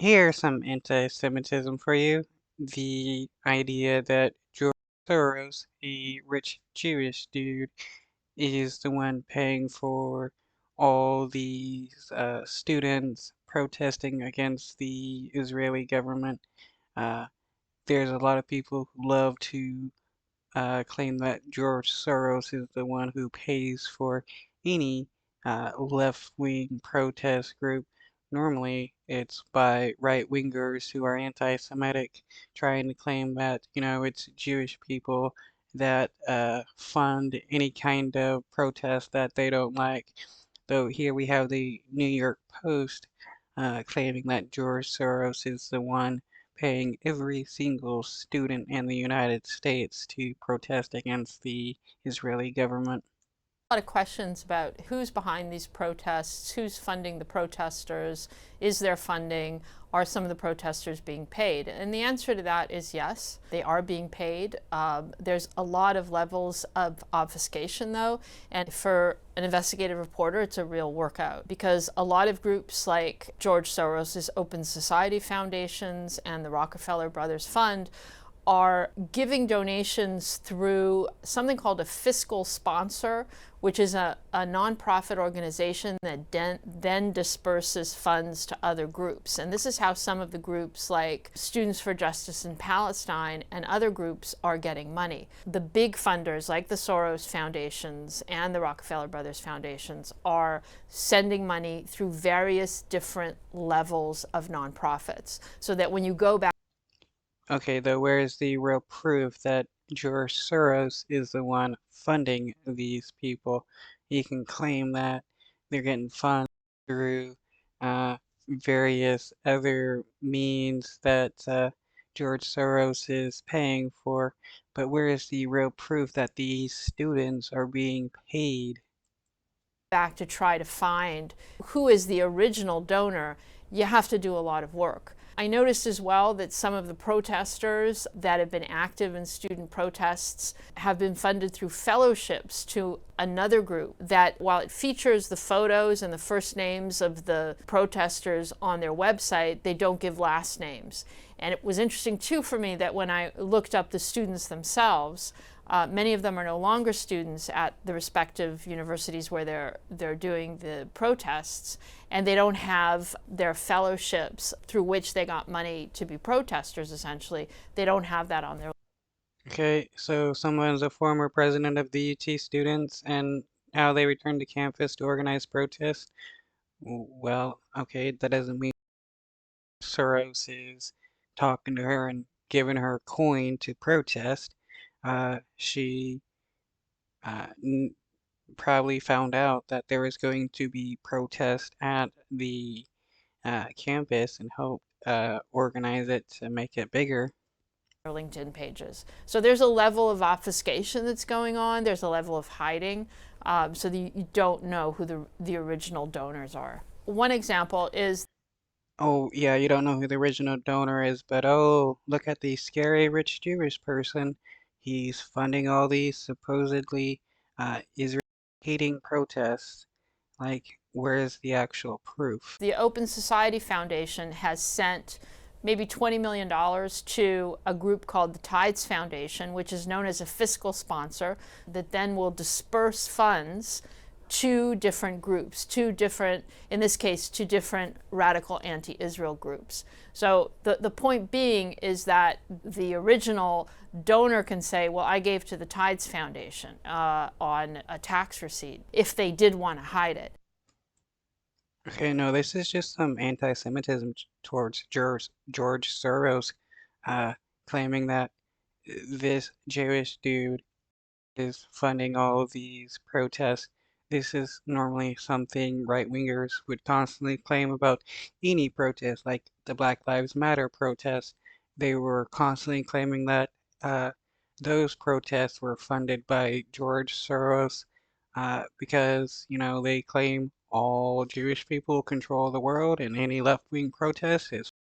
Here's some anti-Semitism for you. The idea that George Soros, a rich Jewish dude, is the one paying for all these students protesting against the Israeli government. Uh, there's a lot of people who love to claim that George Soros is the one who pays for any left-wing protest group. Normally, it's by right-wingers who are anti-Semitic, trying to claim that, it's Jewish people that fund any kind of protest that they don't like. Though here we have the New York Post claiming that George Soros is the one paying every single student in the United States to protest against the Israeli government. A lot of questions about who's behind these protests, who's funding the protesters, is there funding, are some of the protesters being paid? And the answer to that is yes, they are being paid. There's a lot of levels of obfuscation though, and for an investigative reporter, it's a real workout because a lot of groups like George Soros' Open Society Foundations and the Rockefeller Brothers Fund are giving donations through something called a fiscal sponsor, which is a nonprofit organization that then disperses funds to other groups. And this is how some of the groups like Students for Justice in Palestine and other groups are getting money. The big funders like the Soros Foundations and the Rockefeller Brothers Foundations are sending money through various different levels of nonprofits so that when you go back. Okay, though, where is the real proof that George Soros is the one funding these people? He can claim that they're getting funds through various other means that George Soros is paying for, but where is the real proof that these students are being paid? Back to try to find who is the original donor, you have to do a lot of work. I noticed as well that some of the protesters that have been active in student protests have been funded through fellowships to another group that, while it features the photos and the first names of the protesters on their website, they don't give last names. And it was interesting too for me that when I looked up the students themselves, many of them are no longer students at the respective universities where they're doing the protests, and they don't have their fellowships through which they got money to be protesters, essentially. They don't have that on their. Okay, so someone's a former president of the UT students and how they returned to campus to organize protests. Well, okay, that doesn't mean Soros is talking to her and giving her coin to protest. She n probably found out that there was going to be protest at the campus and helped organize it to make it bigger. LinkedIn pages. So there's a level of obfuscation that's going on. There's a level of hiding, so that you don't know who the original donors are. One example is. Oh, yeah, you don't know who the original donor is, but oh, look at the scary rich Jewish person. He's funding all these supposedly Israel hating protests. Like, where's the actual proof? The Open Society Foundation has sent maybe $20 million to a group called the Tides Foundation, which is known as a fiscal sponsor that then will disperse funds to different groups, in this case, two different radical anti-Israel groups. So the point being is that the original donor can say, well, I gave to the Tides Foundation on a tax receipt, if they did want to hide it. Okay, no, this is just some anti-Semitism towards George Soros, uh, claiming that this Jewish dude is funding all of these protests. This is normally something right-wingers would constantly claim about any protest, like the Black Lives Matter protests. They were constantly claiming that those protests were funded by George Soros because, they claim all Jewish people control the world and any left-wing protest is